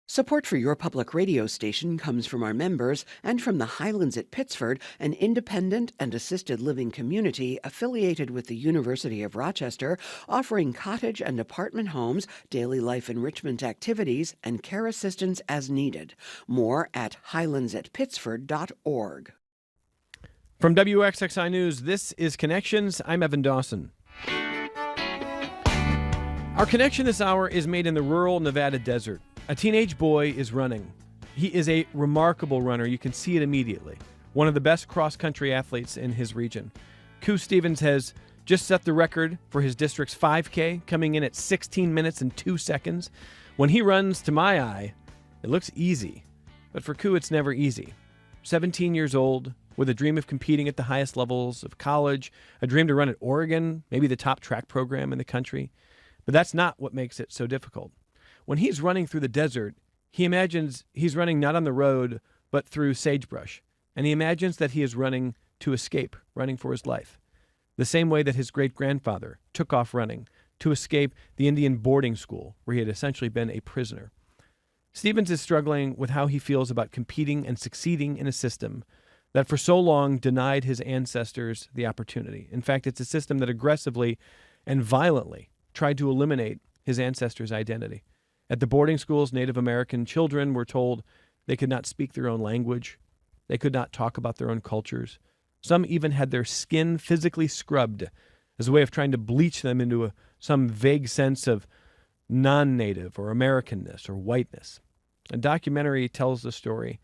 Support for your public radio station comes from our members and from the Highlands at Pittsford, an independent and assisted living community affiliated with the University of Rochester, offering cottage and apartment homes, daily life enrichment activities, and care assistance as needed. More at highlandsatpittsford.org. From WXXI News, this is Connections. I'm Evan Dawson. Our connection this hour is made in the rural Nevada desert. A teenage boy is running. He is a remarkable runner. You can see it immediately. One of the best cross-country athletes in his region. Ku Stevens has just set the record for his district's 5K, coming in at 16 minutes and 2 seconds. When he runs, to my eye, it looks easy. But for Ku, it's never easy. 17 years old, with a dream of competing at the highest levels of college, a dream to run at Oregon, maybe the top track program in the country. But that's not what makes it so difficult. When he's running through the desert, he imagines he's running not on the road, but through sagebrush. And he imagines that he is running to escape, running for his life. The same way that his great-grandfather took off running to escape the Indian boarding school, where he had essentially been a prisoner. Stevens is struggling with how he feels about competing and succeeding in a system that for so long denied his ancestors the opportunity. In fact, it's a system that aggressively and violently tried to eliminate his ancestors' identity. At the boarding schools, Native American children were told they could not speak their own language. They could not talk about their own cultures. Some even had their skin physically scrubbed as a way of trying to bleach them into some vague sense of non-native or Americanness or whiteness. A documentary tells the story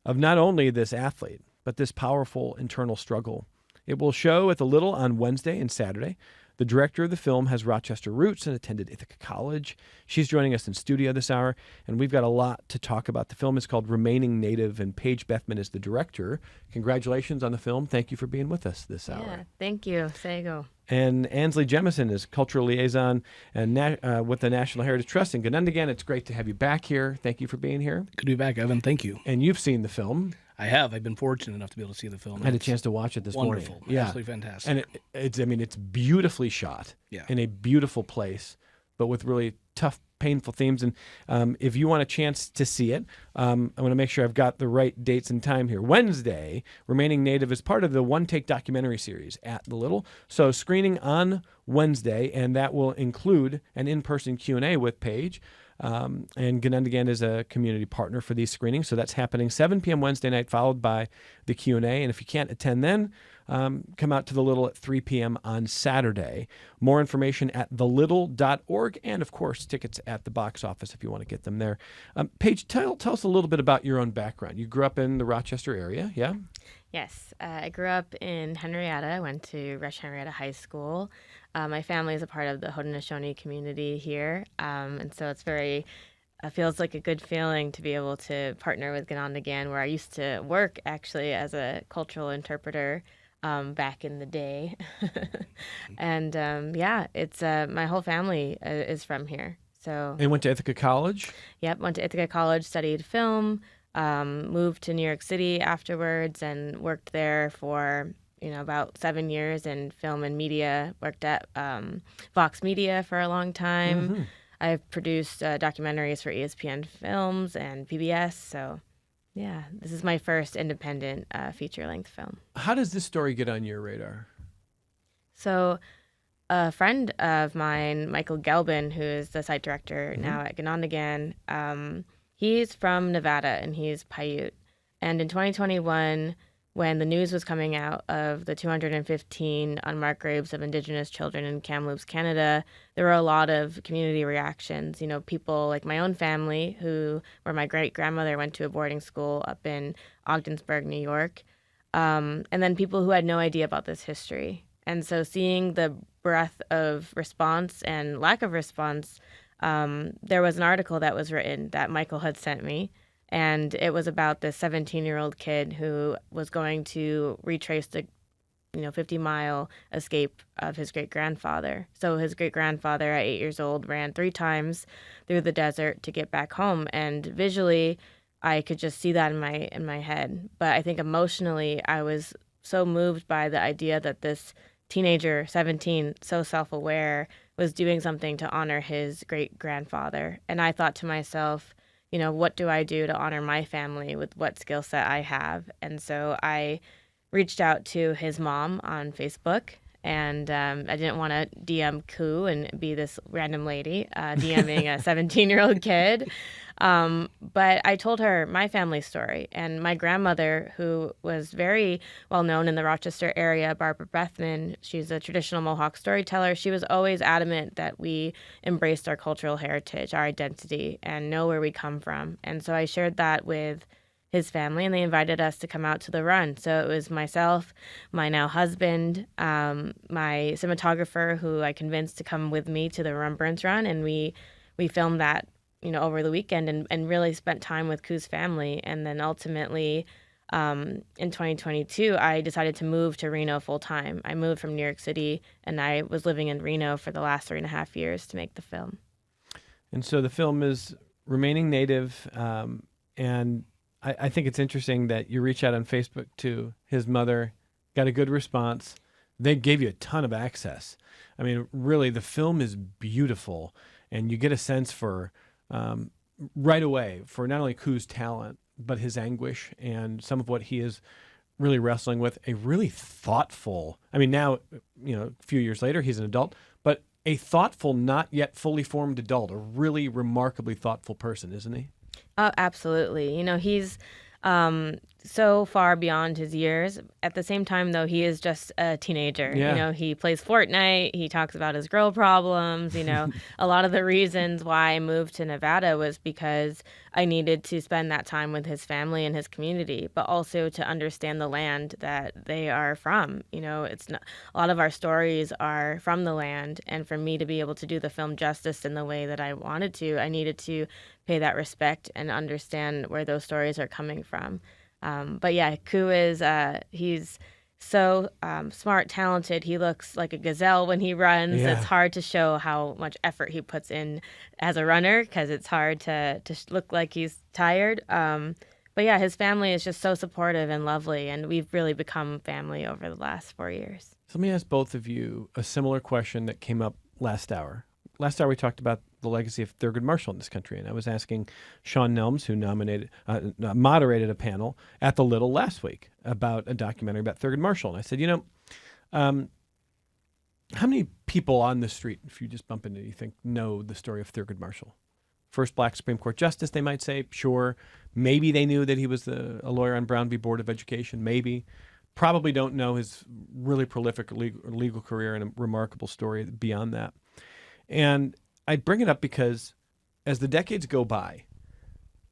of not only this athlete, but this powerful internal struggle. It will show at the Little on Wednesday and Saturday. The director of the film has Rochester roots and attended Ithaca College. She's joining us in studio this hour, and we've got a lot to talk about. The film is called Remaining Native, and Paige Bethman is the director. Congratulations on the film. Thank you for being with us this hour. Yeah, thank you. Sego. And Ansley Jemison is cultural liaison and with the National Heritage Trust in Ganundigan. It's great to have you back here. Thank you for being here. Good to be back, Evan. Thank you. And you've seen the film. I have. I've been fortunate enough to be able to see the film. I had a chance to watch it this wonderful. morning. Yeah. Absolutely fantastic. And it's beautifully shot in a beautiful place, but with really tough, painful themes. And if you want a chance to see it, I want to make sure I've got the right dates and time here. Wednesday, Remaining Native is part of the One Take documentary series at the Little. So screening on Wednesday, and that will include an in-person Q&A with Paige. And Ganundigan is a community partner for these screenings, so that's happening 7 p.m. Wednesday night, followed by the Q&A. And if you can't attend then, come out to the Little at 3 p.m. on Saturday. More information at thelittle.org, and of course, tickets at the box office if you want to get them there. Paige, tell us a little bit about your own background. You grew up in the Rochester area, yeah? Yes, I grew up in Henrietta. I went to Rush Henrietta High School. My family is a part of the Haudenosaunee community here, and so it's very feels like a good feeling to be able to partner with Ganundigan, where I used to work actually as a cultural interpreter back in the day. And it's my whole family is from here. So. And went to Ithaca College? Yep, went to Ithaca College, studied film. Moved to New York City afterwards and worked there for about 7 years in film and media. Worked at Vox Media for a long time. Mm-hmm. I've produced documentaries for ESPN Films and PBS. So, yeah, this is my first independent feature-length film. How does this story get on your radar? So, a friend of mine, Michael Gelbin, who is the site director now at Ganundigan, he's from Nevada, and he's Paiute. And in 2021, when the news was coming out of the 215 unmarked graves of Indigenous children in Kamloops, Canada, there were a lot of community reactions. People like my own family, where my great-grandmother went to a boarding school up in Ogdensburg, New York, and then people who had no idea about this history. And so seeing the breadth of response and lack of response, there was an article that was written that Michael had sent me, and it was about this 17-year-old kid who was going to retrace the 50-mile escape of his great-grandfather. So his great-grandfather at 8 years old ran 3 times through the desert to get back home, and visually I could just see that in my head. But I think emotionally I was so moved by the idea that this teenager, 17, so self-aware, was doing something to honor his great-grandfather. And I thought to myself, what do I do to honor my family with what skill set I have? And so I reached out to his mom on Facebook, and I didn't want to DM Koo and be this random lady DMing a 17-year-old kid. But I told her my family story, and my grandmother, who was very well known in the Rochester area, Barbara Bethman, she's a traditional Mohawk storyteller. She was always adamant that we embraced our cultural heritage, our identity, and know where we come from. And so I shared that with his family, and they invited us to come out to the run. So it was myself, my now husband, my cinematographer, who I convinced to come with me to the Remembrance Run, and we filmed that over the weekend and really spent time with Koo's family. And then ultimately, in 2022, I decided to move to Reno full time. I moved from New York City, and I was living in Reno for the last 3.5 years to make the film. And so the film is remaining Native, and I think it's interesting that you reach out on Facebook to his mother, got a good response. They gave you a ton of access. I mean, really, the film is beautiful, and you get a sense for right away for not only Koo's talent, but his anguish and some of what he is really wrestling with. A really thoughtful, I mean, now, a few years later, he's an adult, but a thoughtful, not yet fully formed adult, a really remarkably thoughtful person, isn't he? Oh, absolutely. He's so far beyond his years. At the same time, though, he is just a teenager. Yeah. He plays Fortnite. He talks about his girl problems. A lot of the reasons why I moved to Nevada was because I needed to spend that time with his family and his community, but also to understand the land that they are from. It's not, a lot of our stories are from the land, and for me to be able to do the film justice in the way that I wanted to, I needed to pay that respect and understand where those stories are coming from. But yeah, Koo is, he's so smart, talented. He looks like a gazelle when he runs. Yeah. It's hard to show how much effort he puts in as a runner because it's hard to look like he's tired. But yeah, his family is just so supportive and lovely, and we've really become family over the last 4 years. So let me ask both of you a similar question that came up last hour. Last hour we talked about the legacy of Thurgood Marshall in this country, and I was asking Sean Nelms, who moderated a panel at the Little last week about a documentary about Thurgood Marshall, and I said, how many people on the street, if you just bump into it, you think know the story of Thurgood Marshall? First black Supreme Court justice, they might say, sure. Maybe they knew that he was a lawyer on Brown v. Board of Education, maybe. Probably don't know his really prolific legal career and a remarkable story beyond that. And I bring it up because as the decades go by,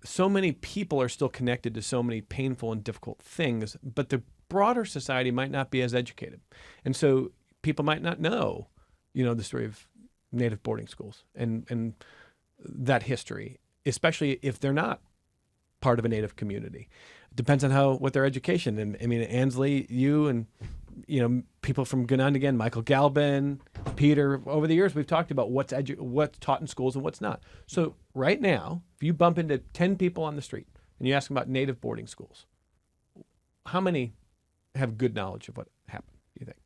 so many people are still connected to so many painful and difficult things, but the broader society might not be as educated. And so people might not know, the story of Native boarding schools and that history, especially if they're not part of a Native community. It depends on what their education. And I mean, Ansley, you and people from Ganondagan, Michael Galbin, Peter, over the years, we've talked about what's taught in schools and what's not. So right now, if you bump into 10 people on the street and you ask them about Native boarding schools, how many have good knowledge of what happened, do you think?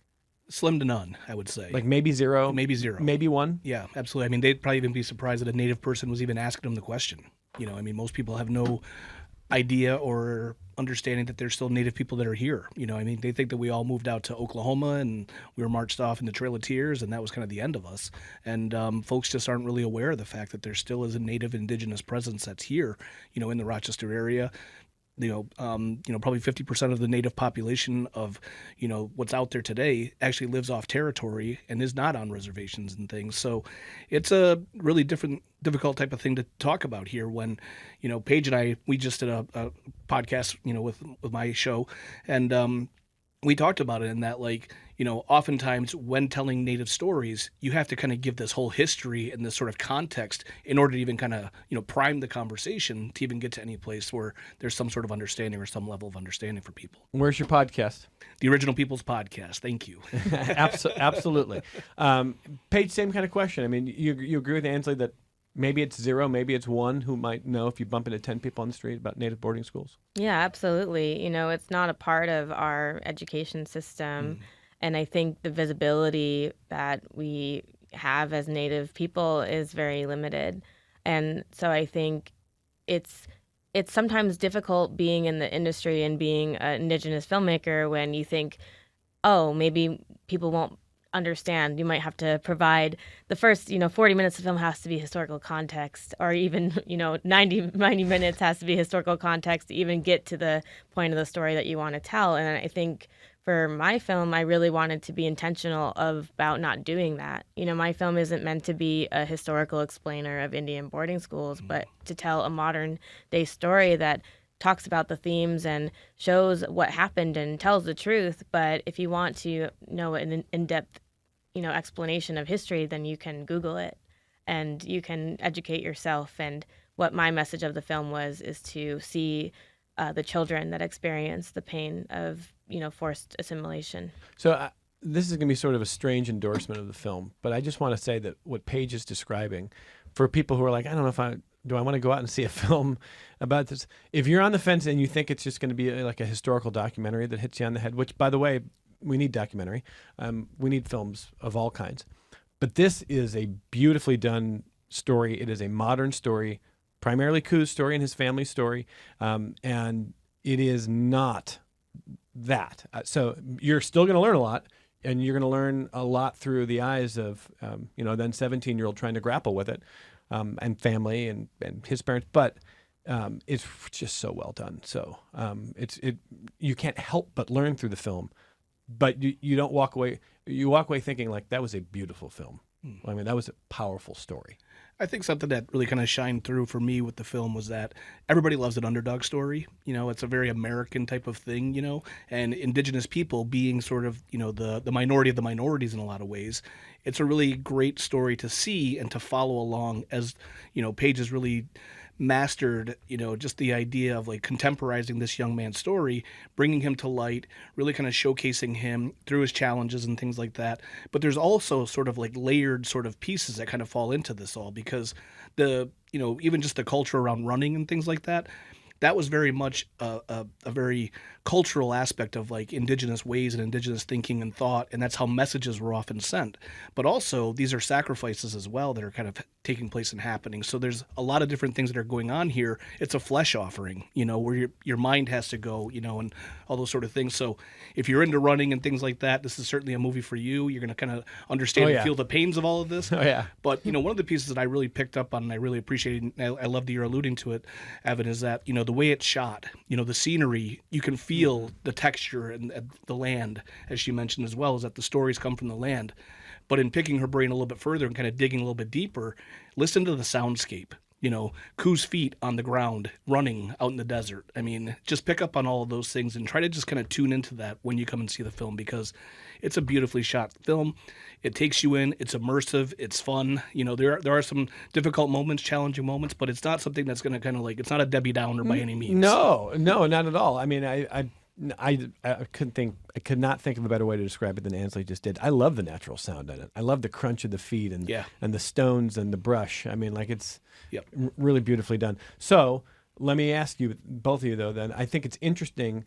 Slim to none, I would say. Like maybe zero? Maybe zero. Maybe one? Yeah, absolutely. I mean, they'd probably even be surprised that a Native person was even asking them the question. Most people have no idea or understanding that there's still Native people that are here. They think that we all moved out to Oklahoma and we were marched off in the Trail of Tears, and that was kind of the end of us. And folks just aren't really aware of the fact that there still is a Native Indigenous presence that's here, in the Rochester area. Probably 50% of the Native population of, what's out there today actually lives off territory and is not on reservations and things. So it's a really difficult type of thing to talk about here when, Paige and I, we just did a podcast, with my show, and we talked about it in that, oftentimes when telling Native stories, you have to kind of give this whole history and this sort of context in order to even kind of, prime the conversation to even get to any place where there's some sort of understanding or some level of understanding for people. Where's your podcast? The Original People's Podcast. Thank you. Absolutely. Paige, same kind of question. I mean, you agree with Ansley that maybe it's zero, maybe it's one who might know if you bump into 10 people on the street about Native boarding schools? Yeah, absolutely. It's not a part of our education system. And I think the visibility that we have as Native people is very limited. And so I think it's sometimes difficult being in the industry and being an Indigenous filmmaker when you think, oh, maybe people won't understand. You might have to provide the first, 40 minutes of film has to be historical context, or even, 90 minutes has to be historical context to even get to the point of the story that you want to tell. And I think for my film, I really wanted to be intentional about not doing that. My film isn't meant to be a historical explainer of Indian boarding schools, but to tell a modern day story that talks about the themes and shows what happened and tells the truth. But if you want to know an in-depth, explanation of history, then you can Google it and you can educate yourself. And what my message of the film is to see the children that experience the pain of, forced assimilation. So this is going to be sort of a strange endorsement of the film, but I just want to say that what Paige is describing, for people who are like, I don't know if I want to go out and see a film about this. If you're on the fence and you think it's just going to be like a historical documentary that hits you on the head, which, by the way, we need documentary. We need films of all kinds. But this is a beautifully done story. It is a modern story, primarily Ku's story and his family's story. And it is not that. So you're still going to learn a lot, and you're going to learn a lot through the eyes of, then 17-year-old trying to grapple with it, and family and his parents. But it's just so well done. So you can't help but learn through the film. But you don't walk away. You walk away thinking like that was a beautiful film. I mean, that was a powerful story. I think something that really kind of shined through for me with the film was that everybody loves an underdog story. It's a very American type of thing, and Indigenous people being sort of, the minority of the minorities in a lot of ways. It's a really great story to see and to follow along as, Paige has really mastered, just the idea of like contemporizing this young man's story, bringing him to light, really kind of showcasing him through his challenges and things like that. But there's also sort of like layered sort of pieces that kind of fall into this all, because even just the culture around running and things like that, that was very much a very cultural aspect of like Indigenous ways and Indigenous thinking and thought, and that's how messages were often sent. But also, these are sacrifices as well that are kind of taking place and happening. So there's a lot of different things that are going on here. It's a flesh offering, where your mind has to go, and all those sort of things. So if you're into running and things like that, this is certainly a movie for you. You're going to kind of understand and feel the pains of all of this. Oh, yeah. But, one of the pieces that I really picked up on and I really appreciated, and I love that you're alluding to it, Evan, is that, the way it's shot, the scenery, you can feel the texture and the land, as she mentioned as well, is that the stories come from the land. But in picking her brain a little bit further and kind of digging a little bit deeper, listen to the soundscape. Ku's feet on the ground, running out in the desert. I mean, just pick up on all of those things and try to just kind of tune into that when you come and see the film, because it's a beautifully shot film. It takes you in. It's immersive. It's fun. There are some difficult moments, challenging moments, but it's not something that's going to kind of like, it's not a Debbie Downer by any means. No, not at all. I mean, I could not think of a better way to describe it than Ansley just did. I love the natural sound in it. I love the crunch of the feet and the stones and the brush. I mean, like it's really beautifully done. So let me ask you, both of you though, then I think it's interesting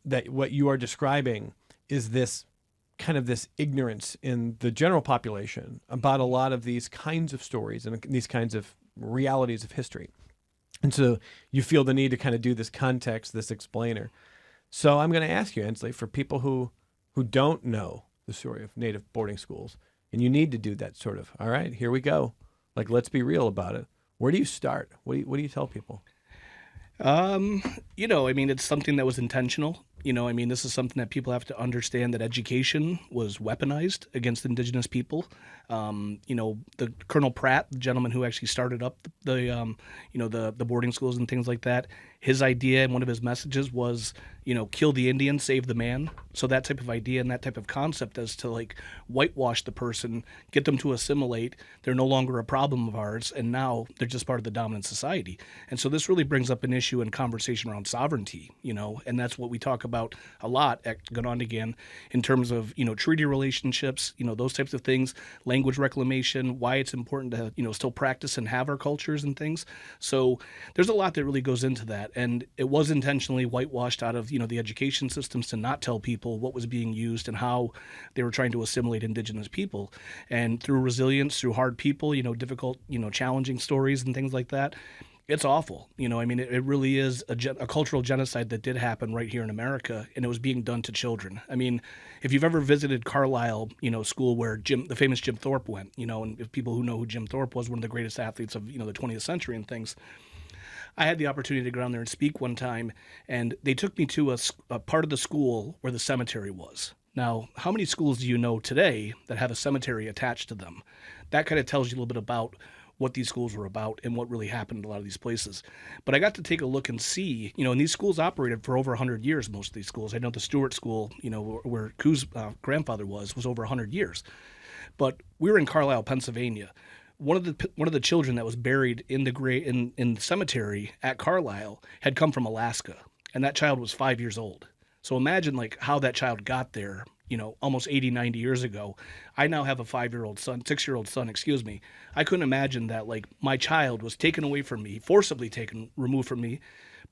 that what you are describing is this kind of this ignorance in the general population about a lot of these kinds of stories and these kinds of realities of history. And so you feel the need to kind of do this context, this explainer. So I'm going to ask you, Ansley, for people who don't know the story of Native boarding schools, and you need to do that sort of, all right, here we go. Like, let's be real about it. Where do you start? What do you tell people? It's something that was intentional. This is something that people have to understand, that education was weaponized against Indigenous people. The Colonel Pratt, the gentleman who actually started up the boarding schools and things like that, his idea and one of his messages was, kill the Indian, save the man. So that type of idea and that type of concept as to like whitewash the person, get them to assimilate. They're no longer a problem of ours, and now they're just part of the dominant society. And so this really brings up an issue and conversation around sovereignty, and that's what we talk about a lot at Ganondagan in terms of, treaty relationships, those types of things, language reclamation, why it's important to, still practice and have our cultures and things. So there's a lot that really goes into that. And it was intentionally whitewashed out of, the education systems to not tell people what was being used and how they were trying to assimilate Indigenous people. And through resilience, through hard people, difficult, challenging stories and things like that, It's awful. I mean, it really is a cultural genocide that did happen right here in America, and it was being done to children. I mean, if you've ever visited Carlisle, school where the famous Jim Thorpe went, and if people who know who Jim Thorpe was, one of the greatest athletes of, the 20th century and things, I had the opportunity to go down there and speak one time, and they took me to a part of the school where the cemetery was. Now, how many schools do you know today that have a cemetery attached to them? That kind of tells you a little bit about what these schools were about and what really happened in a lot of these places. But I got to take a look and see, and these schools operated for over 100 years, most of these schools. I know the Stewart School, where Ku's grandfather was over 100 years. But we were in Carlisle, Pennsylvania. One of the children that was buried in the cemetery at Carlisle had come from Alaska, and that child was 5 years old. So imagine how that child got there, almost 80, 90 years ago. I now have a 6-year-old son, excuse me. I couldn't imagine that my child was taken away from me, forcibly removed from me,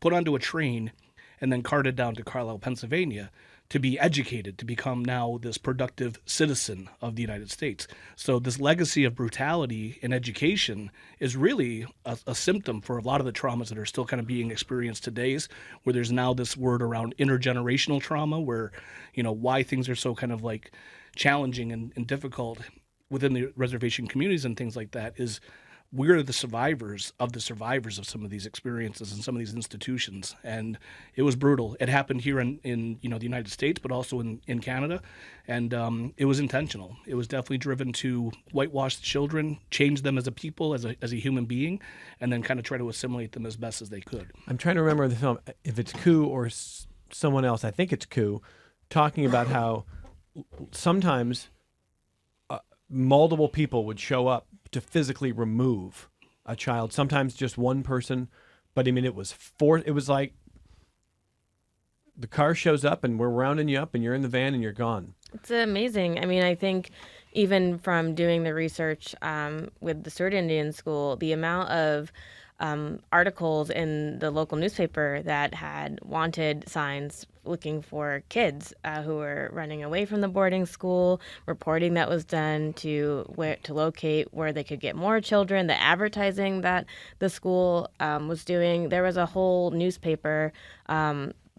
put onto a train, and then carted down to Carlisle, Pennsylvania to be educated, to become now this productive citizen of the United States. So this legacy of brutality in education is really a symptom for a lot of the traumas that are still kind of being experienced today, where there's now this word around intergenerational trauma, where, why things are so kind of challenging and difficult within the reservation communities and things like that is we're the survivors of some of these experiences and some of these institutions. And it was brutal. It happened here in the United States, but also in Canada. And it was intentional. It was definitely driven to whitewash the children, change them as a people, as a human being, and then kind of try to assimilate them as best as they could. I'm trying to remember the film, if it's Ku or someone else. I think it's Ku, talking about how sometimes multiple people would show up to physically remove a child. Sometimes just one person, but I mean, it was like the car shows up and we're rounding you up and you're in the van and you're gone. It's amazing. I mean, I think even from doing the research with the Stewart Indian School, the amount of articles in the local newspaper that had wanted signs looking for kids who were running away from the boarding school, reporting that was done to locate where they could get more children, the advertising that the school was doing. There was a whole newspaper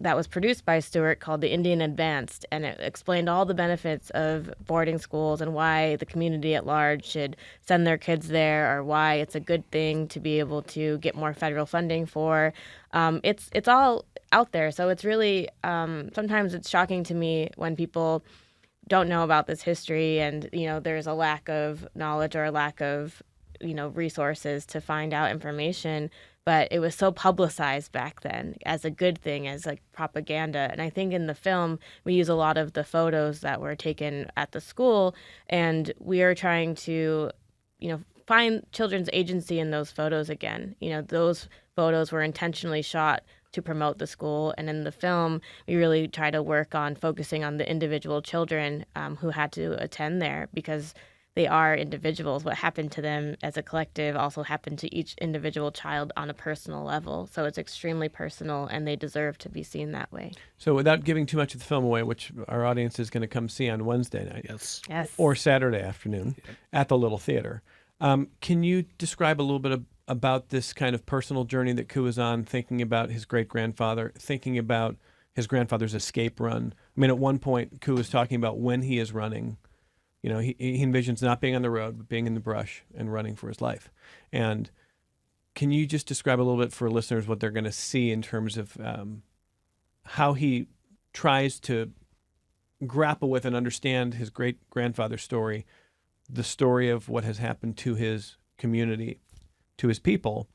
that was produced by Stewart called the Indian Advanced, and it explained all the benefits of boarding schools and why the community at large should send their kids there, or why it's a good thing to be able to get more federal funding for. It's all out there, so it's really sometimes it's shocking to me when people don't know about this history, and there's a lack of knowledge or a lack of resources to find out information. But it was so publicized back then as a good thing, as propaganda. And I think in the film, we use a lot of the photos that were taken at the school, and we are trying to, find children's agency in those photos again. Those photos were intentionally shot to promote the school. And in the film, we really try to work on focusing on the individual children who had to attend there, because they are individuals. What happened to them as a collective also happened to each individual child on a personal level. So it's extremely personal, and they deserve to be seen that way. So without giving too much of the film away, which our audience is going to come see on Wednesday night, Yes. or Saturday afternoon at the Little Theater, can you describe a little bit about this kind of personal journey that Ku is on, thinking about his great-grandfather, thinking about his grandfather's escape run? I mean, at one point, Ku is talking about when he is running. He envisions not being on the road, but being in the brush and running for his life. And can you just describe a little bit for listeners what they're going to see in terms of how he tries to grapple with and understand his great-grandfather's story, the story of what has happened to his community, to his people,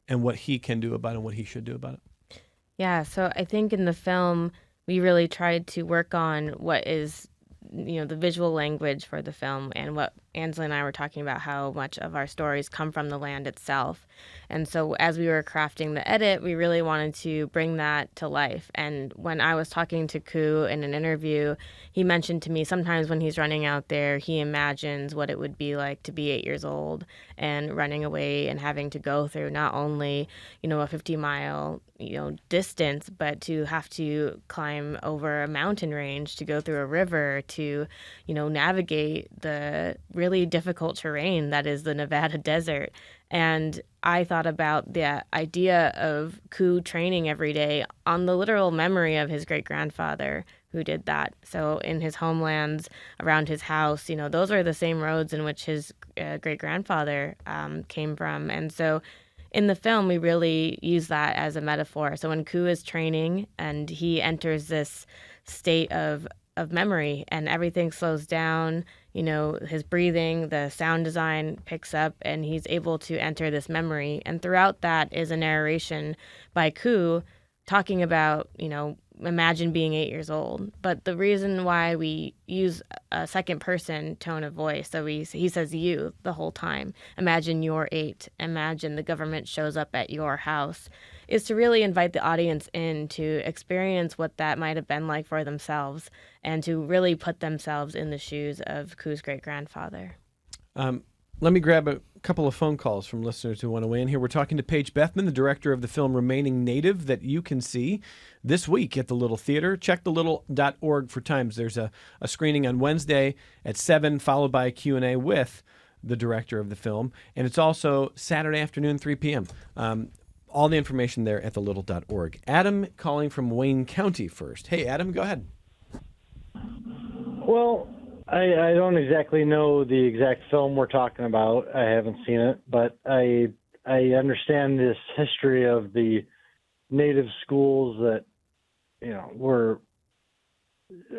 and what he can do about it and what he should do about it? Yeah, so I think in the film, we really tried to work on what is the visual language for the film, and what Ansel and I were talking about, how much of our stories come from the land itself. And so as we were crafting the edit, we really wanted to bring that to life. And when I was talking to Ku in an interview, he mentioned to me sometimes when he's running out there, he imagines what it would be like to be 8 years old and running away and having to go through not only, a 50-mile, distance, but to have to climb over a mountain range, to go through a river, to, navigate the really really difficult terrain that is the Nevada desert. And I thought about the idea of Ku training every day on the literal memory of his great-grandfather who did that. So in his homelands, around his house, those are the same roads in which his great-grandfather came from. And so in the film, we really use that as a metaphor. So when Ku is training and he enters this state of memory and everything slows down, his breathing, the sound design picks up, and he's able to enter this memory. And throughout that is a narration by Ku talking about, imagine being 8 years old. But the reason why we use a second person tone of voice, so he says you the whole time. Imagine you're 8. Imagine the government shows up at your house, is to really invite the audience in to experience what that might have been like for themselves and to really put themselves in the shoes of Ku's great-grandfather. Let me grab a couple of phone calls from listeners who want to weigh in here. We're talking to Paige Bethman, the director of the film Remaining Native, that you can see this week at the Little Theater. Check thelittle.org for times. There's a screening on Wednesday at 7, followed by a Q&A with the director of the film. And it's also Saturday afternoon, 3 p.m. All the information there at thelittle.org. Adam calling from Wayne County first. Hey, Adam, go ahead. Well, I don't exactly know the exact film we're talking about. I haven't seen it, but I understand this history of the native schools that, were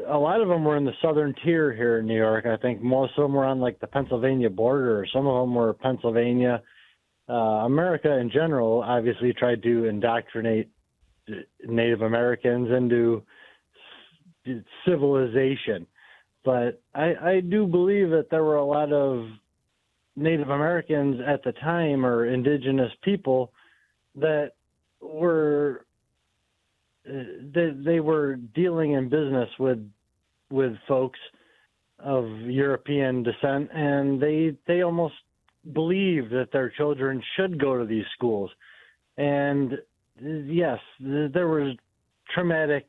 a lot of them were in the southern tier here in New York. I think most of them were on like the Pennsylvania border, or some of them were Pennsylvania. America in general obviously tried to indoctrinate Native Americans into civilization. But I do believe that there were a lot of Native Americans at the time, or indigenous people, that were they were dealing in business with folks of European descent, and they almost believed that their children should go to these schools. And yes, there was traumatic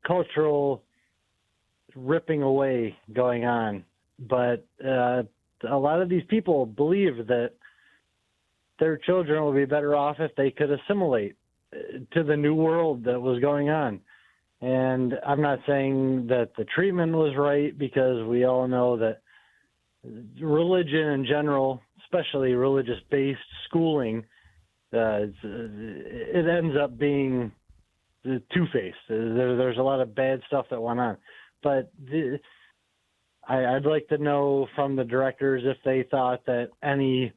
cultural ripping away going on, but a lot of these people believed that their children would be better off if they could assimilate to the new world that was going on. And I'm not saying that the treatment was right, because we all know that religion in general, especially religious-based schooling, it ends up being two-faced. There's a lot of bad stuff that went on. But I'd like to know from the directors if they thought that any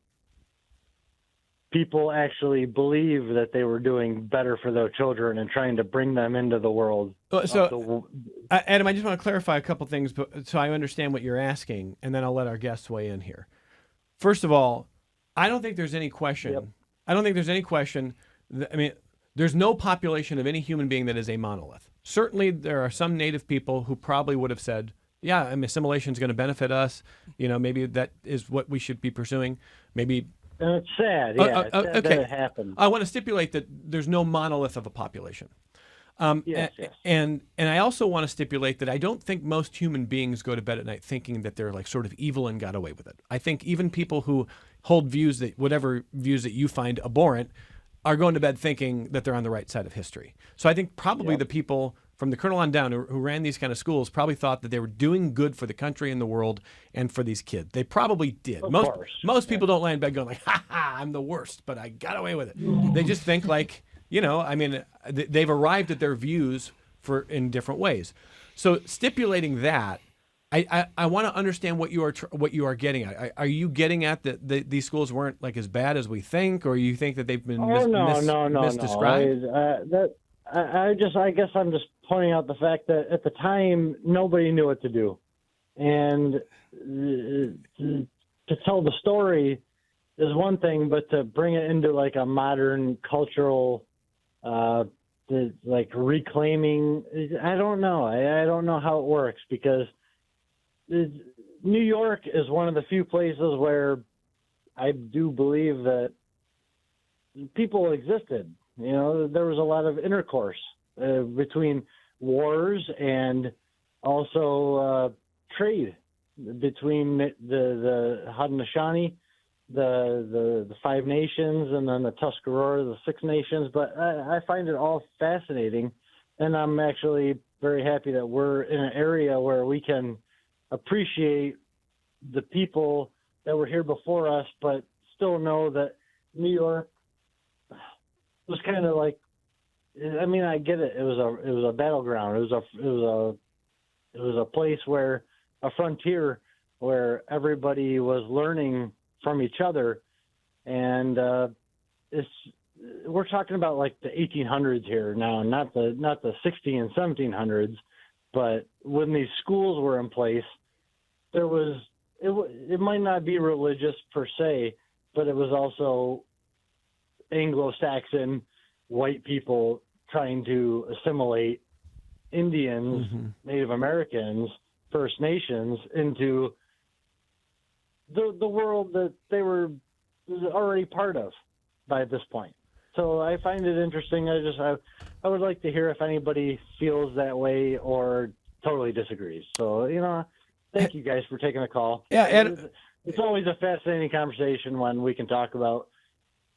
people actually believe that they were doing better for their children and trying to bring them into the world. So, Adam, I just want to clarify a couple things so I understand what you're asking, and then I'll let our guests weigh in here. First of all, I don't think there's any question. Yep. I don't think there's any question. There's no population of any human being that is a monolith. Certainly, there are some Native people who probably would have said, yeah, assimilation is going to benefit us. Maybe that is what we should be pursuing. Maybe. And it's sad, yeah. It's sad that it happened. I want to stipulate that there's no monolith of a population. Yes. And I also want to stipulate that I don't think most human beings go to bed at night thinking that they're like sort of evil and got away with it. I think even people who hold views that whatever views that you find abhorrent are going to bed thinking that they're on the right side of history. So I think probably the people from the colonel on down who ran these kind of schools probably thought that they were doing good for the country and the world and for these kids. They probably did. Most people don't lie in bed going like, ha ha, I'm the worst, but I got away with it. They just think like, they've arrived at their views in different ways. So stipulating that, I want to understand what you are getting at. Are you getting at that these schools weren't like as bad as we think, or you think that they've been misdescribed? No. I guess I'm just pointing out the fact that at the time nobody knew what to do, and to tell the story is one thing, but to bring it into like a modern cultural, like reclaiming, I don't know. I don't know how it works, because New York is one of the few places where I do believe that people existed. There was a lot of intercourse between wars and also trade. between the Haudenosaunee, the Five Nations, and then the Tuscarora, the Six Nations. But I find it all fascinating, and I'm actually very happy that we're in an area where we can appreciate the people that were here before us, but still know that New York was kind of like, I mean, I get it. It was a battleground. It was a place where, a frontier where everybody was learning from each other, and we're talking about like the 1800s here now, not the 16 and 1700s, but when these schools were in place, there was it might not be religious per se, but it was also Anglo-Saxon white people trying to assimilate Indians, Native Americans, First Nations into the world that they were already part of by this point. So I find it interesting. I would like to hear if anybody feels that way or totally disagrees. So, thank you guys for taking the call. Yeah, Ed, it's always a fascinating conversation when we can talk about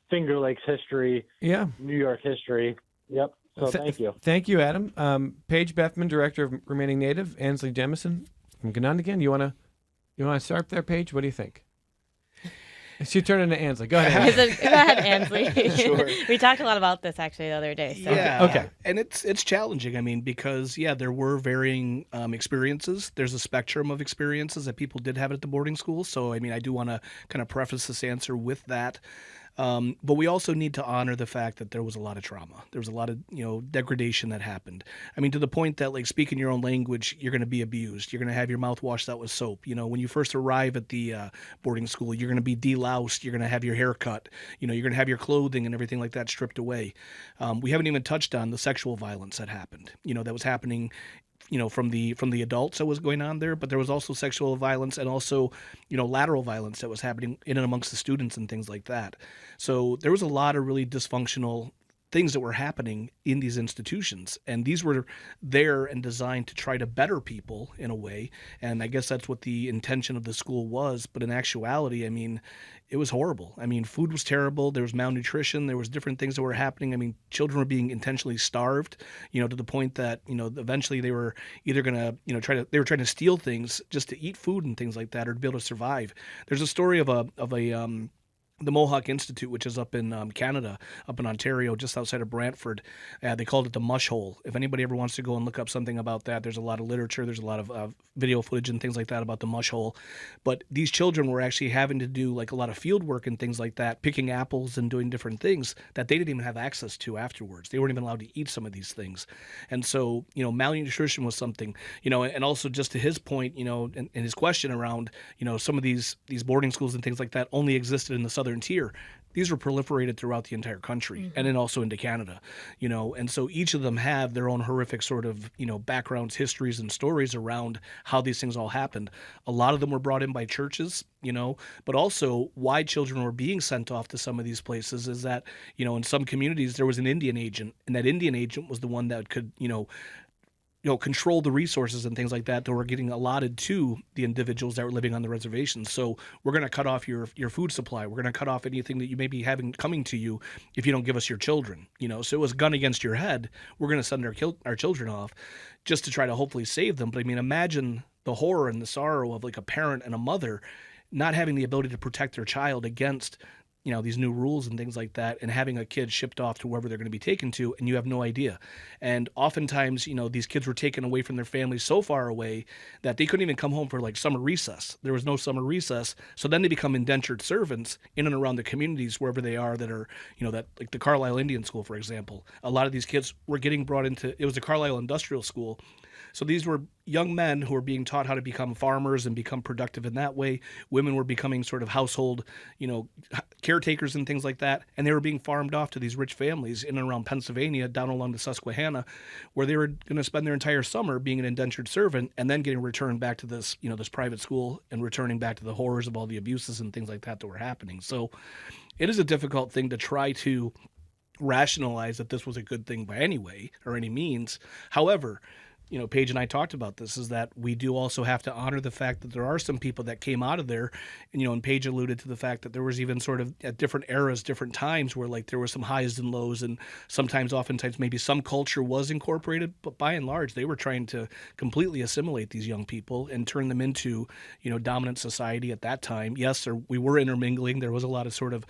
Finger Lakes history, yeah. New York history. Yep. So thank you. Thank you, Adam. Paige Bethman, Director of Remaining Native. Ansley Jemison from Ganondagan. You wanna start there, Paige? What do you think? She turned into Ansley. Go ahead. Go ahead, Ansley. Sure. We talked a lot about this actually the other day. So. Yeah. Okay. And it's challenging. I mean, because there were varying experiences. There's a spectrum of experiences that people did have at the boarding school. So I mean, I do want to kind of preface this answer with that. But we also need to honor the fact that there was a lot of trauma. There was a lot of, degradation that happened. I mean, to the point that, like, speaking your own language, you're going to be abused. You're going to have your mouth washed out with soap. When you first arrive at the boarding school, you're going to be deloused. You're going to have your hair cut. You're going to have your clothing and everything like that stripped away. We haven't even touched on the sexual violence that happened, that was happening from the adults that was going on there, but there was also sexual violence and also, lateral violence that was happening in and amongst the students and things like that. So there was a lot of really dysfunctional things that were happening in these institutions, and these were there and designed to try to better people in a way, and I guess that's what the intention of the school was. But in actuality, I mean, it was horrible. I mean, food was terrible. There was malnutrition. There was different things that were happening. I mean, children were being intentionally starved, to the point that, eventually they were either going to, they were trying to steal things just to eat food and things like that, or to be able to survive. There's a story of the Mohawk Institute, which is up in Canada, up in Ontario, just outside of Brantford. They called it the Mush Hole. If anybody ever wants to go and look up something about that, there's a lot of literature, there's a lot of video footage and things like that about the Mush Hole. But these children were actually having to do like a lot of field work and things like that, picking apples and doing different things that they didn't even have access to afterwards. They weren't even allowed to eat some of these things. And so, malnutrition was something, and also just to his point, and his question around, some of these boarding schools and things like that only existed in the southern tier. These were proliferated throughout the entire country, and then also into Canada, and so each of them have their own horrific sort of, backgrounds, histories, and stories around how these things all happened. A lot of them were brought in by churches, but also why children were being sent off to some of these places is that, in some communities there was an Indian agent, and that Indian agent was the one that could, control the resources and things like that were getting allotted to the individuals that were living on the reservations. So we're going to cut off your food supply. We're going to cut off anything that you may be having coming to you if you don't give us your children. So it was gun against your head. We're going to send our children off just to try to hopefully save them. But I mean, imagine the horror and the sorrow of like a parent and a mother not having the ability to protect their child against these new rules and things like that, and having a kid shipped off to wherever they're going to be taken to, and you have no idea. And oftentimes, these kids were taken away from their families so far away that they couldn't even come home for like summer recess. There was no summer recess. So then they become indentured servants in and around the communities wherever they are that are, that like the Carlisle Indian School, for example. A lot of these kids were getting brought into, it was the Carlisle Industrial School. So these were young men who were being taught how to become farmers and become productive in that way. Women were becoming sort of household, caretakers and things like that. And they were being farmed off to these rich families in and around Pennsylvania, down along the Susquehanna, where they were going to spend their entire summer being an indentured servant and then getting returned back to this, this private school and returning back to the horrors of all the abuses and things like that were happening. So it is a difficult thing to try to rationalize that this was a good thing by any way or any means. However, Paige and I talked about this, is that we do also have to honor the fact that there are some people that came out of there. And Paige alluded to the fact that there was even sort of at different eras, different times where like there were some highs and lows, and oftentimes maybe some culture was incorporated, but by and large, they were trying to completely assimilate these young people and turn them into, dominant society at that time. Yes, we were intermingling. There was a lot of sort of,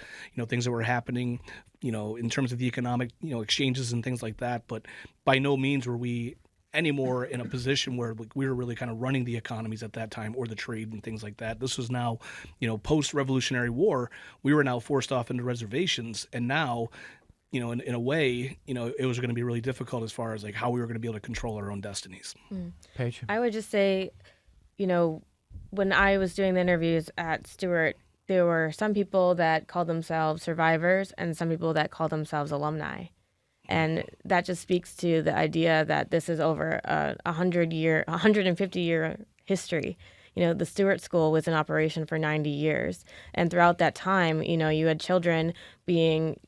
things that were happening, in terms of the economic, exchanges and things like that. But by no means were we anymore in a position where we were really kind of running the economies at that time, or the trade and things like that. This was now, post-Revolutionary War, we were now forced off into reservations, and now, in a way, it was going to be really difficult as far as like how we were going to be able to control our own destinies. Paige? I would just say, when I was doing the interviews at Stewart, there were some people that called themselves survivors and some people that called themselves alumni. And that just speaks to the idea that this is over a 150-year history. The Stewart School was in operation for 90 years. And throughout that time, you had children being,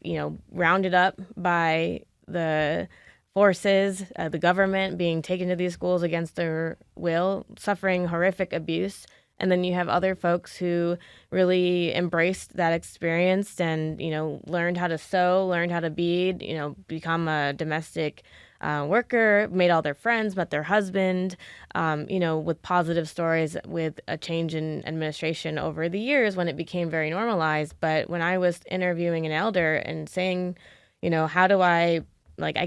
rounded up by the forces, the government, being taken to these schools against their will, suffering horrific abuse. And then you have other folks who really embraced that experience and, learned how to sew, learned how to bead, become a domestic worker, made all their friends, met their husband, with positive stories, with a change in administration over the years when it became very normalized. But when I was interviewing an elder and saying, how do I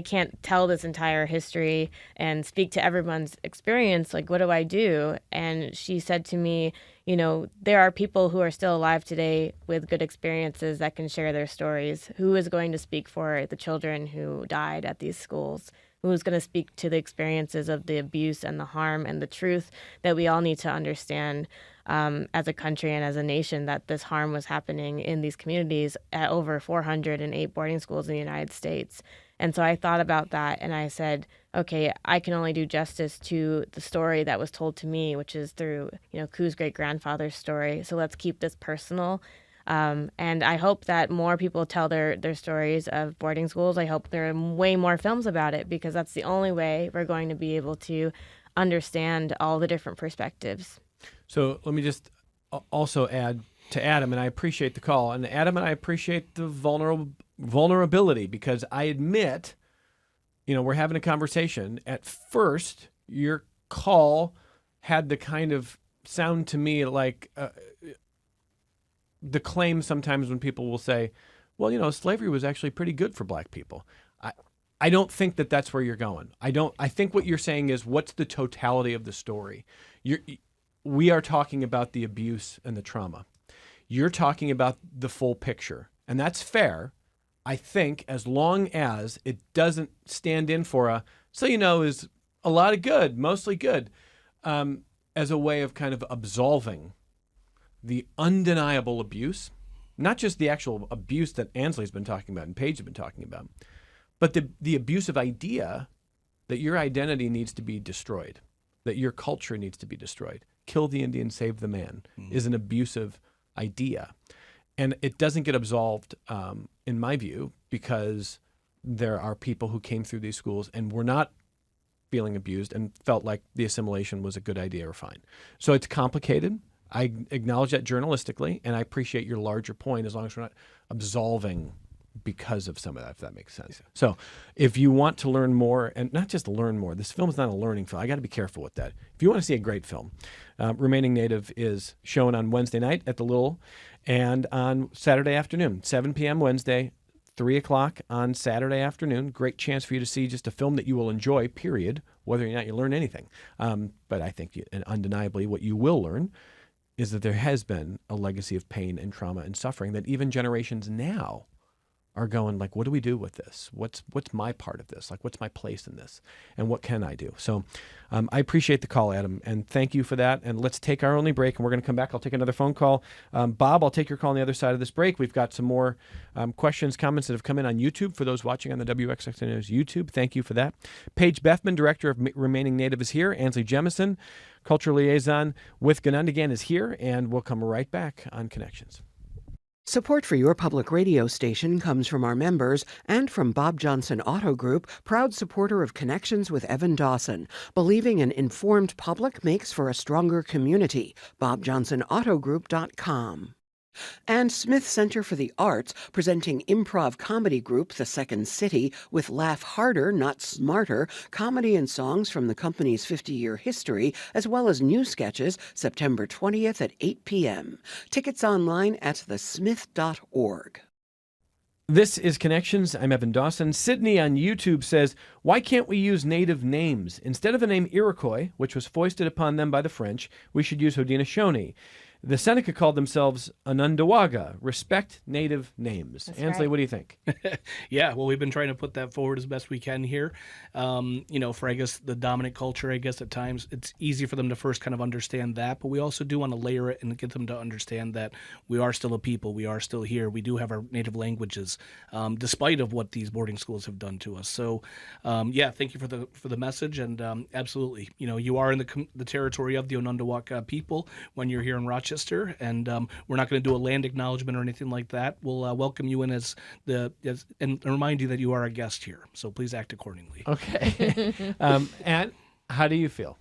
can't tell this entire history and speak to everyone's experience. What do I do? And she said to me, there are people who are still alive today with good experiences that can share their stories. Who is going to speak for the children who died at these schools? Who is going to speak to the experiences of the abuse and the harm and the truth that we all need to understand as a country and as a nation, that this harm was happening in these communities at over 408 boarding schools in the United States. And so I thought about that and I said, okay, I can only do justice to the story that was told to me, which is through, Ku's great-grandfather's story. So let's keep this personal. And I hope that more people tell their stories of boarding schools. I hope there are way more films about it, because that's the only way we're going to be able to understand all the different perspectives. So let me just also add to Adam, and I appreciate the call. And Adam and I appreciate the vulnerability, because I admit, we're having a conversation. At first, your call had the kind of sound to me like the claim sometimes when people will say, well, slavery was actually pretty good for black people. I don't think that that's where you're going. I think what you're saying is, what's the totality of the story? We are talking about the abuse and the trauma. You're talking about the full picture, and that's fair, I think, as long as it doesn't stand in for is a lot of good, mostly good, as a way of kind of absolving the undeniable abuse, not just the actual abuse that Ansley's been talking about and Paige has been talking about, but the abusive idea that your identity needs to be destroyed, that your culture needs to be destroyed. Kill the Indian, save the man is an abusive idea. And it doesn't get absolved, in my view, because there are people who came through these schools and were not feeling abused and felt like the assimilation was a good idea or fine. So it's complicated. I acknowledge that journalistically, and I appreciate your larger point, as long as we're not absolving because of some of that, if that makes sense. So if you want to learn more, and not just learn more, this film is not a learning film. I got to be careful with that. If you want to see a great film, Remaining Native is shown on Wednesday night at the Little, and on Saturday afternoon, 7 p.m. Wednesday, 3 o'clock on Saturday afternoon. Great chance for you to see just a film that you will enjoy, period, whether or not you learn anything. But I think and undeniably what you will learn is that there has been a legacy of pain and trauma and suffering that even generations now are going like, what do we do with this? What's my part of this? Like, what's my place in this? And what can I do? So I appreciate the call, Adam, and thank you for that. And let's take our only break, and we're going to come back. I'll take another phone call. Bob, I'll take your call on the other side of this break. We've got some more questions, comments that have come in on YouTube for those watching on the WXXN News YouTube. Thank you for that. Paige Bethman, Director of Remaining Native, is here. Ansley Jemison, Cultural Liaison with Ganondagan, is here, and we'll come right back on Connections. Support for your public radio station comes from our members and from Bob Johnson Auto Group, proud supporter of Connections with Evan Dawson. Believing an informed public makes for a stronger community. BobJohnsonAutoGroup.com. And Smith Center for the Arts, presenting improv comedy group The Second City with Laugh Harder, Not Smarter, comedy and songs from the company's 50-year history, as well as new sketches, September 20th at 8 p.m. Tickets online at thesmith.org. This is Connections. I'm Evan Dawson. Sydney on YouTube says, why can't we use native names? Instead of the name Iroquois, which was foisted upon them by the French, we should use Haudenosaunee. The Seneca called themselves Onondaga. Respect native names. That's Ansley, right. what do you think? Yeah, well, we've been trying to put that forward as best we can here. For, I guess, the dominant culture, I guess at times it's easy for them to first kind of understand that, but we also do want to layer it and get them to understand that we are still a people. We are still here. We do have our native languages, despite of what these boarding schools have done to us. So, thank you for the message, and absolutely, you are in the territory of the Onondaga people when you're here in Rochester. And we're not going to do a land acknowledgement or anything like that. We'll welcome you in and remind you that you are a guest here. So please act accordingly. Okay. And how do you feel?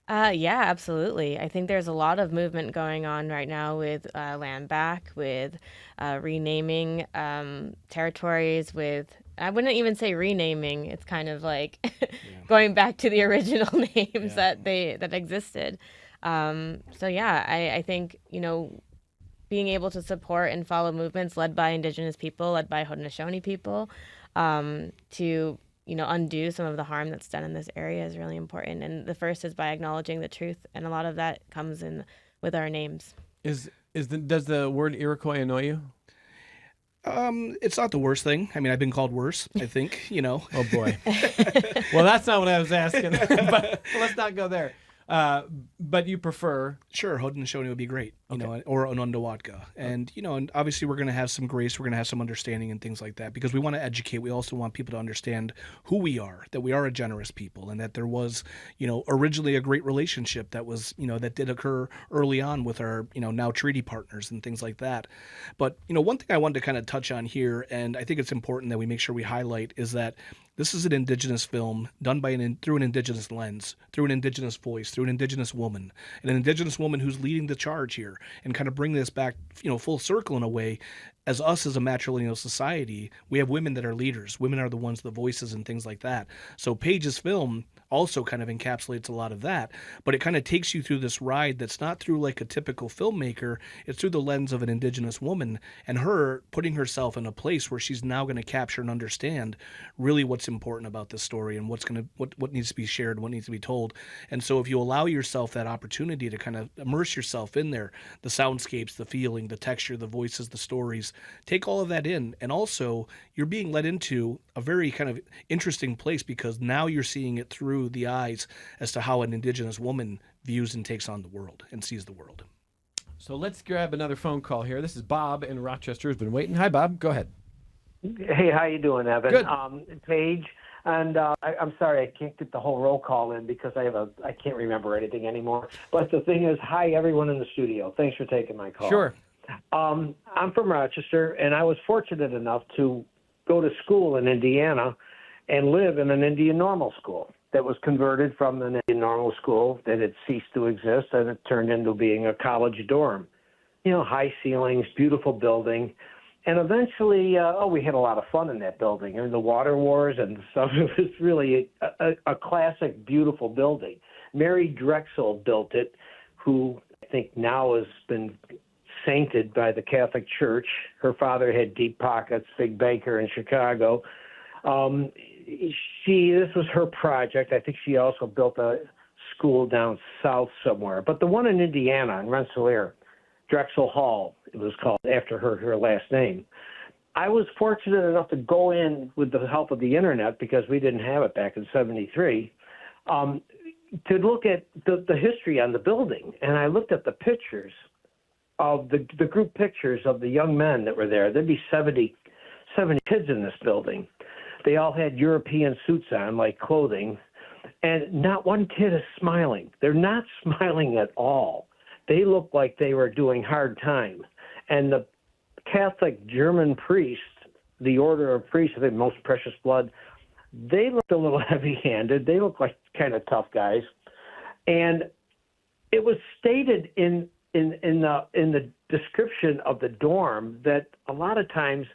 Yeah, absolutely. I think there's a lot of movement going on right now with land back, with renaming territories, with, I wouldn't even say renaming. It's kind of like going back to the original names that existed. I think, being able to support and follow movements led by Indigenous people, led by Haudenosaunee people, to, undo some of the harm that's done in this area is really important. And the first is by acknowledging the truth. And a lot of that comes in with our names. Does the word Iroquois annoy you? It's not the worst thing. I mean, I've been called worse, I think, Oh, boy. Well, that's not what I was asking, but let's not go there. But you prefer... Sure, Haudenosaunee would be great, or Onondaga. And, and obviously we're going to have some grace, we're going to have some understanding and things like that, because we want to educate. We also want people to understand who we are, that we are a generous people, and that there was, originally a great relationship that was, that did occur early on with our, now treaty partners and things like that. But, one thing I wanted to kind of touch on here, and I think it's important that we make sure we highlight, is that this is an Indigenous film done through an Indigenous lens, through an Indigenous voice, through an Indigenous woman, and an Indigenous woman who's leading the charge here, and kind of bring this back, full circle in a way. As us as a matrilineal society, we have women that are leaders. Women are the ones, the voices and things like that. So Paige's film also kind of encapsulates a lot of that, but it kind of takes you through this ride that's not through like a typical filmmaker. It's through the lens of an Indigenous woman and her putting herself in a place where she's now going to capture and understand really what's important about this story and what needs to be shared, what needs to be told. And so if you allow yourself that opportunity to kind of immerse yourself in there, the soundscapes, the feeling, the texture, the voices, the stories, take all of that in. And also you're being led into a very kind of interesting place, because now you're seeing it through the eyes as to how an Indigenous woman views and takes on the world and sees the world. So let's grab another phone call here. This is Bob in Rochester who's been waiting. Hi, Bob. Go ahead. Hey, how you doing, Evan? Good. Paige, and I'm sorry I can't get the whole roll call in because I can't remember anything anymore. But the thing is, hi everyone in the studio. Thanks for taking my call. Sure. I'm from Rochester, and I was fortunate enough to go to school in Indiana and live in an Indian normal school that was converted from an Indian normal school that had ceased to exist, and it turned into being a college dorm. High ceilings, beautiful building. And eventually, we had a lot of fun in that building. And the water wars and stuff, it was really a classic, beautiful building. Mary Drexel built it, who I think now has been sainted by the Catholic Church. Her father had deep pockets, big banker in Chicago. This was her project. I think she also built a school down south somewhere. But the one in Indiana, in Rensselaer, Drexel Hall, it was called after her last name. I was fortunate enough to go in with the help of the internet, because we didn't have it back in '73, to look at the history on the building. And I looked at the pictures of the group pictures of the young men that were there. There'd be 70 kids in this building. They all had European suits on, like clothing, and not one kid is smiling. They're not smiling at all. They look like they were doing hard time. And Catholic German priest, the order of priests, I think Most Precious Blood, they looked a little heavy-handed. They looked like kind of tough guys. And it was stated in the description of the dorm that a lot of times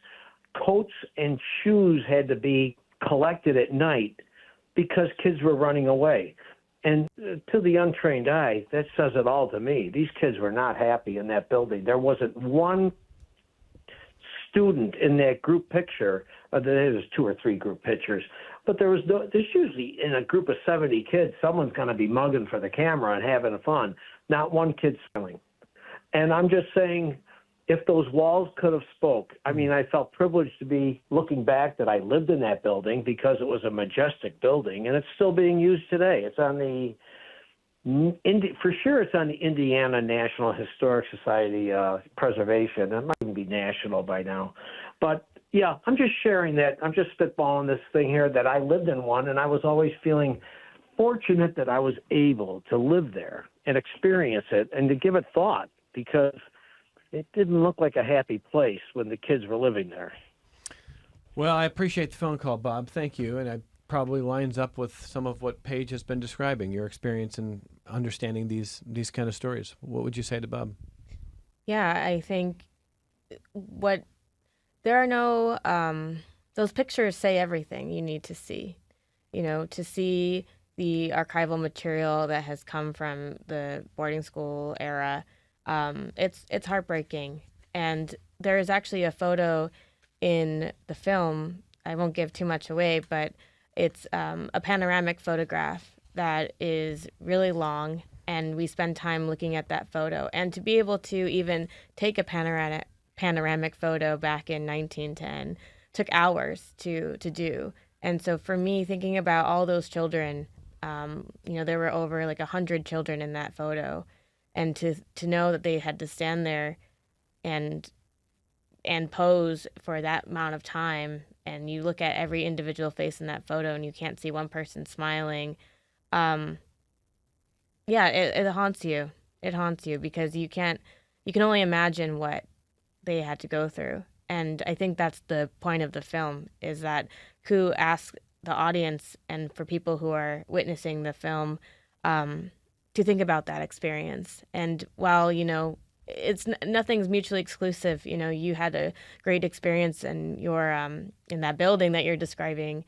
coats and shoes had to be collected at night because kids were running away. And to the untrained eye, that says it all to me. These kids were not happy in that building. There wasn't one student in that group picture. There was 2 or 3 group pictures, but there's usually in a group of 70 kids, someone's going to be mugging for the camera and having fun. Not one kid smiling. And I'm just saying, if those walls could have spoke, I mean, I felt privileged to be looking back that I lived in that building because it was a majestic building, and it's still being used today. It's on the, for sure, it's on the Indiana National Historic Society preservation. It might even be national by now. But yeah, I'm just sharing that. I'm just spitballing this thing here that I lived in one, and I was always feeling fortunate that I was able to live there and experience it and to give it thought, because it didn't look like a happy place when the kids were living there. Well, I appreciate the phone call, Bob. Thank you. And it probably lines up with some of what Paige has been describing, your experience in understanding these kind of stories. What would you say to Bob? Yeah, I think there are no, those pictures say everything you need to see. To see the archival material that has come from the boarding school era, it's heartbreaking. And there is actually a photo in the film, I won't give too much away, but it's a panoramic photograph that is really long, and we spend time looking at that photo. And to be able to even take a panoramic photo back in 1910 took hours to do. And so for me, thinking about all those children, there were over like 100 children in that photo, and to know that they had to stand there and pose for that amount of time, and you look at every individual face in that photo and you can't see one person smiling. It haunts you. It haunts you because you can only imagine what they had to go through. And I think that's the point of the film, is that who asks the audience and for people who are witnessing the film to think about that experience. And while, nothing's mutually exclusive, you had a great experience in your in that building that you're describing,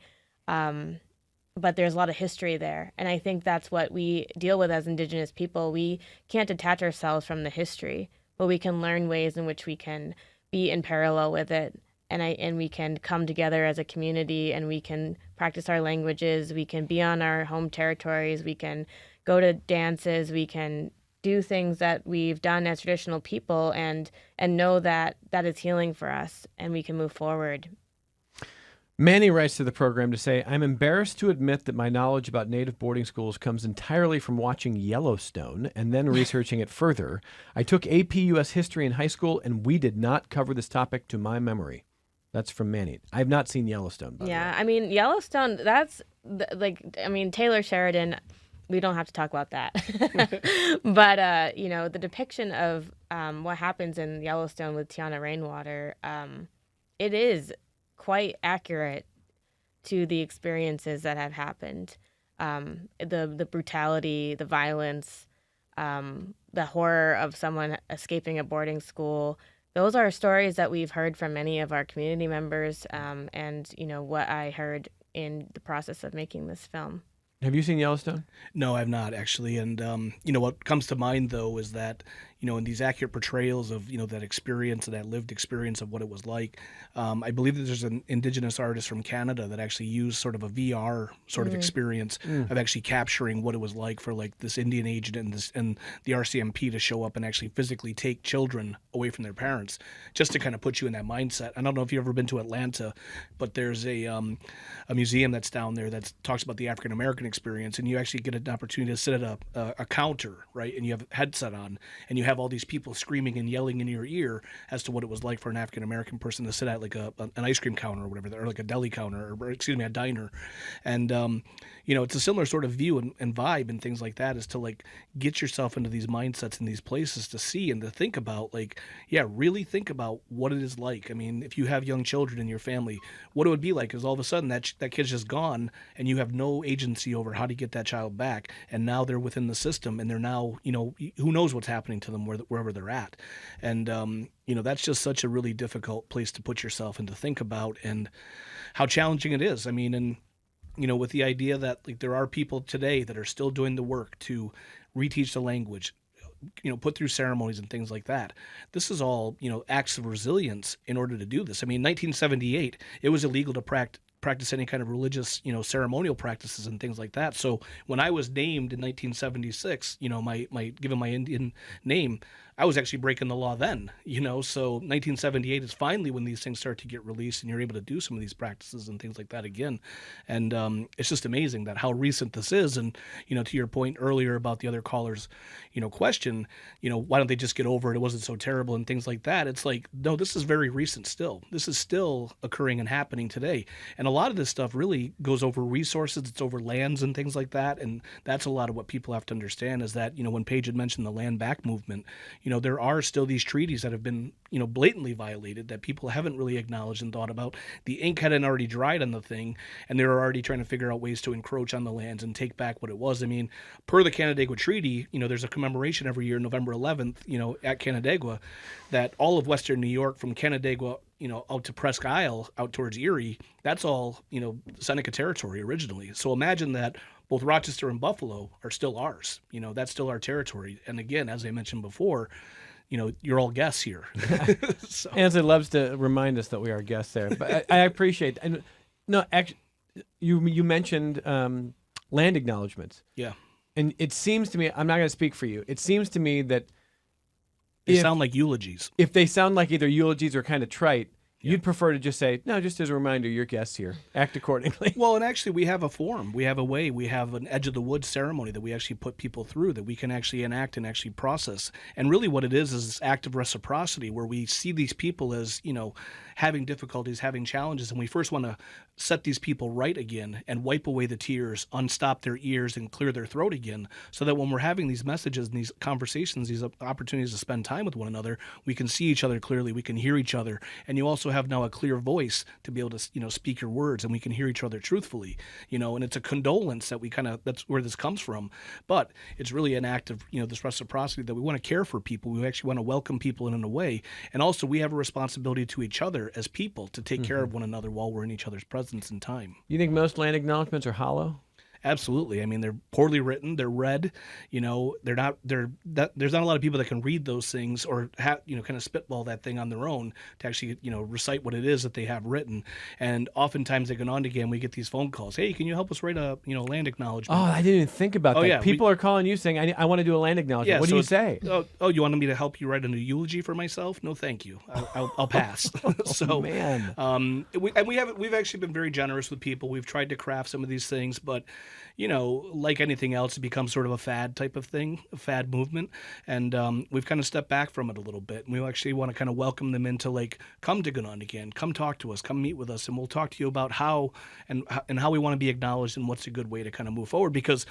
but there's a lot of history there. And I think that's what we deal with as Indigenous people. We can't detach ourselves from the history, but we can learn ways in which we can be in parallel with it. And we can come together as a community, and we can practice our languages. We can be on our home territories. We can go to dances. We can do things that we've done as traditional people, and know that that is healing for us, and we can move forward. Manny writes to the program to say, I'm embarrassed to admit that my knowledge about Native boarding schools comes entirely from watching Yellowstone and then researching it further. I took AP US History in high school, and we did not cover this topic to my memory. That's from Manny. I have not seen Yellowstone, by the way. I mean, Yellowstone, that's Taylor Sheridan, we don't have to talk about that. But, the depiction of what happens in Yellowstone with Tiana Rainwater, it is quite accurate to the experiences that have happened. The brutality, the violence, the horror of someone escaping a boarding school. Those are stories that we've heard from many of our community members, and what I heard in the process of making this film. Have you seen Yellowstone? No, I've not actually. And, what comes to mind, though, is that, in these accurate portrayals of, that experience, that lived experience of what it was like, I believe that there's an Indigenous artist from Canada that actually used sort of a VR sort of experience of actually capturing what it was like for like this Indian agent and the RCMP to show up and actually physically take children away from their parents, just to kind of put you in that mindset. I don't know if you've ever been to Atlanta, but there's a museum that's down there that talks about the African American experience, and you actually get an opportunity to sit at a counter, right? And you have a headset on, and you have all these people screaming and yelling in your ear as to what it was like for an African American person to sit at like an ice cream counter or whatever, or like a deli counter, or excuse me, a diner. And it's a similar sort of view and vibe and things like that, is to like get yourself into these mindsets and these places to see and to think about, like, really think about what it is like. I mean, if you have young children in your family, what it would be like is all of a sudden that kid's just gone, and you have no agency over how to get that child back, and now they're within the system, and they're now, who knows what's happening to them wherever they're at. And that's just such a really difficult place to put yourself and to think about, and how challenging it is. I mean, and with the idea that like there are people today that are still doing the work to reteach the language, put through ceremonies and things like that. This is all, acts of resilience in order to do this. I mean, 1978, it was illegal to practice any kind of religious, ceremonial practices and things like that. So when I was named in 1976, my given my Indian name, I was actually breaking the law then, so 1978 is finally when these things start to get released and you're able to do some of these practices and things like that again. And it's just amazing that how recent this is. And, to your point earlier about the other caller's, question, why don't they just get over it? It wasn't so terrible and things like that. It's like, no, this is very recent still. This is still occurring and happening today. And a lot of this stuff really goes over resources. It's over lands and things like that. And that's a lot of what people have to understand is that, when Paige had mentioned the land back movement, there are still these treaties that have been, blatantly violated that people haven't really acknowledged and thought about. The ink hadn't already dried on the thing, and they were already trying to figure out ways to encroach on the lands and take back what it was. I mean, per the Canandaigua Treaty, there's a commemoration every year, November 11th, at Canandaigua, that all of Western New York from Canandaigua, out to Presque Isle, out towards Erie, that's all, Seneca territory originally. So imagine that both Rochester and Buffalo are still ours. That's still our territory. And again, as I mentioned before, you're all guests here. So. Ansley loves to remind us that we are guests there. But I appreciate and no, actually, you mentioned land acknowledgments. Yeah. And it seems to me, I'm not going to speak for you. It seems to me that they sound like eulogies. If they sound like either eulogies or kind of trite, you'd prefer to just say, no, just as a reminder, you're guests here. Act accordingly. Well, and actually we have a form. We have a way. We have an edge of the woods ceremony that we actually put people through that we can actually enact and actually process. And really what it is this act of reciprocity where we see these people as, having difficulties, having challenges, and we first want to set these people right again and wipe away the tears, unstop their ears, and clear their throat again, so that when we're having these messages and these conversations, these opportunities to spend time with one another, we can see each other clearly, we can hear each other, and you also have now a clear voice to be able to, speak your words, and we can hear each other truthfully, and it's a condolence that that's where this comes from, but it's really an act of, this reciprocity that we want to care for people, we actually want to welcome people in a way, and also we have a responsibility to each other as people to take care of one another while we're in each other's presence and time. You think most land acknowledgments are hollow? Absolutely. I mean, they're poorly written. They're read. There's not a lot of people that can read those things or kind of spitball that thing on their own to actually, recite what it is that they have written. And oftentimes they go on again. We get these phone calls. Hey, can you help us write a land acknowledgement? Oh, I didn't even think about that. Yeah, people are calling you saying, I want to do a land acknowledgement. Yeah, what do you say? Oh, you wanted me to help you write a new eulogy for myself? No, thank you. I'll pass. So, man. We've actually been very generous with people. We've tried to craft some of these things, but like anything else, it becomes sort of a fad type of thing, a fad movement. And we've kind of stepped back from it a little bit. And we actually want to kind of welcome them into come to Ganondagan, come talk to us, come meet with us. And we'll talk to you about how how we want to be acknowledged and what's a good way to kind of move forward. Because,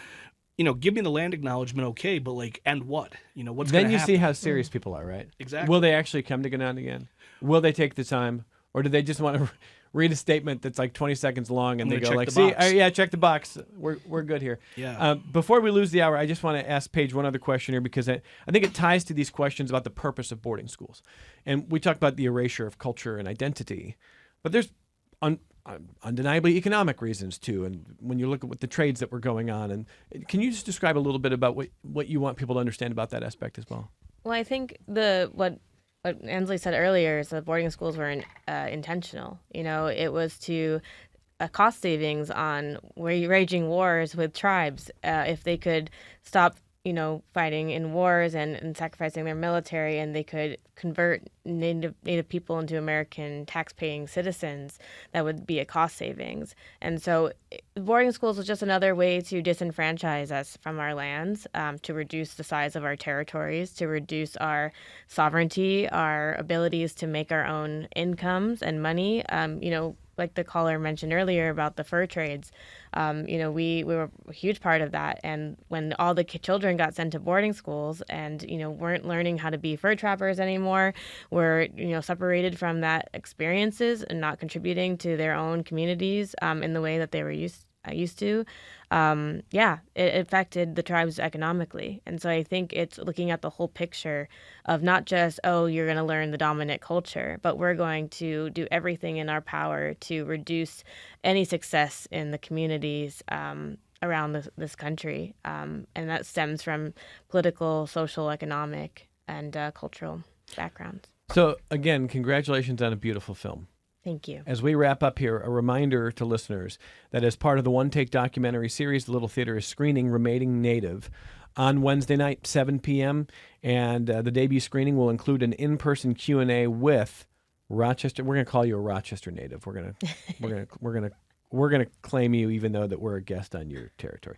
give me the land acknowledgement, okay, but and what? What's then going to happen? Then you see how serious people are, right? Exactly. Will they actually come to Ganondagan? Will they take the time? Or do they just want to read a statement that's 20 seconds long and they go check the box. We're good here. Yeah. Before we lose the hour, I just want to ask Paige one other question here because I think it ties to these questions about the purpose of boarding schools. And we talked about the erasure of culture and identity, but there's undeniably economic reasons too. And when you look at what the trades that were going on, and can you just describe a little bit about what you want people to understand about that aspect as well? Well, I think what Ansley said earlier is that boarding schools were intentional. It was to cost savings on raging wars with tribes. If they could stop, fighting in wars and sacrificing their military, and they could convert Native people into American tax-paying citizens, that would be a cost savings. And so boarding schools was just another way to disenfranchise us from our lands, to reduce the size of our territories, to reduce our sovereignty, our abilities to make our own incomes and money. Like the caller mentioned earlier about the fur trades, we were a huge part of that. And when all the children got sent to boarding schools and, weren't learning how to be fur trappers anymore, were, separated from that experiences and not contributing to their own communities in the way that they were used to, it affected the tribes economically. And so I think it's looking at the whole picture of not just, you're going to learn the dominant culture, but we're going to do everything in our power to reduce any success in the communities around this country. And that stems from political, social, economic, and cultural backgrounds. So, again, congratulations on a beautiful film. Thank you. As we wrap up here, a reminder to listeners that as part of the One Take documentary series, the Little Theater is screening Remaining Native on Wednesday night, 7 p.m., and the debut screening will include an in-person Q&A with Rochester. We're going to call you a Rochester native. We're going to claim you, even though that we're a guest on your territory.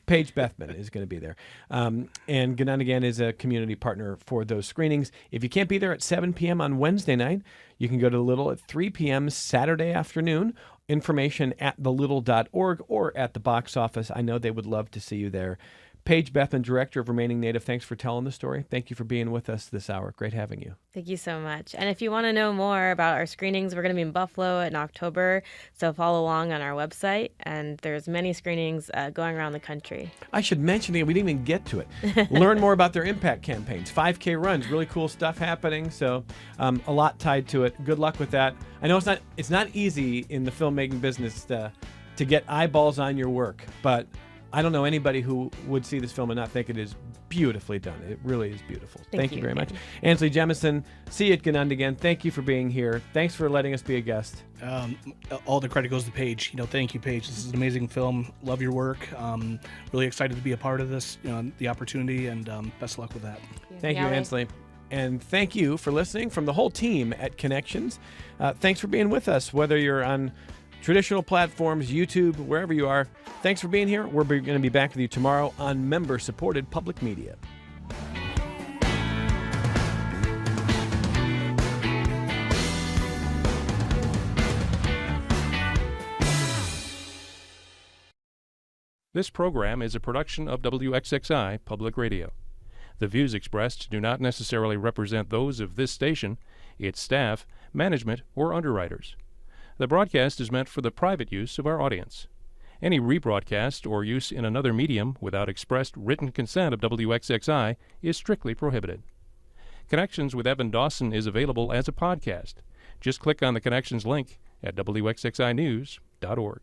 Paige Bethman is going to be there. And Ganondagan is a community partner for those screenings. If you can't be there at 7 p.m. on Wednesday night, you can go to Little at 3 p.m. Saturday afternoon. Information at thelittle.org or at the box office. I know they would love to see you there. Paige Bethman, Director of Remaining Native, thanks for telling the story. Thank you for being with us this hour. Great having you. Thank you so much. And if you want to know more about our screenings, we're going to be in Buffalo in October, so follow along on our website. And there's many screenings going around the country. I should mention that we didn't even get to it. Learn more about their impact campaigns, 5K runs, really cool stuff happening. So a lot tied to it. Good luck with that. I know it's not easy in the filmmaking business to get eyeballs on your work, but I don't know anybody who would see this film and not think it is beautifully done. It really is beautiful. Thank you very much. Ansley Jemison, see you at Ganondagan. Thank you for being here. Thanks for letting us be a guest. All the credit goes to Paige. Thank you, Paige. This is an amazing film. Love your work. Really excited to be a part of this, the opportunity, and best of luck with that. Thank you, Ansley. And thank you for listening from the whole team at Connections. Thanks for being with us, whether you're on traditional platforms, YouTube, wherever you are. Thanks for being here. We're going to be back with you tomorrow on member-supported public media. This program is a production of WXXI Public Radio. The views expressed do not necessarily represent those of this station, its staff, management, or underwriters. The broadcast is meant for the private use of our audience. Any rebroadcast or use in another medium without expressed written consent of WXXI is strictly prohibited. Connections with Evan Dawson is available as a podcast. Just click on the Connections link at WXXInews.org.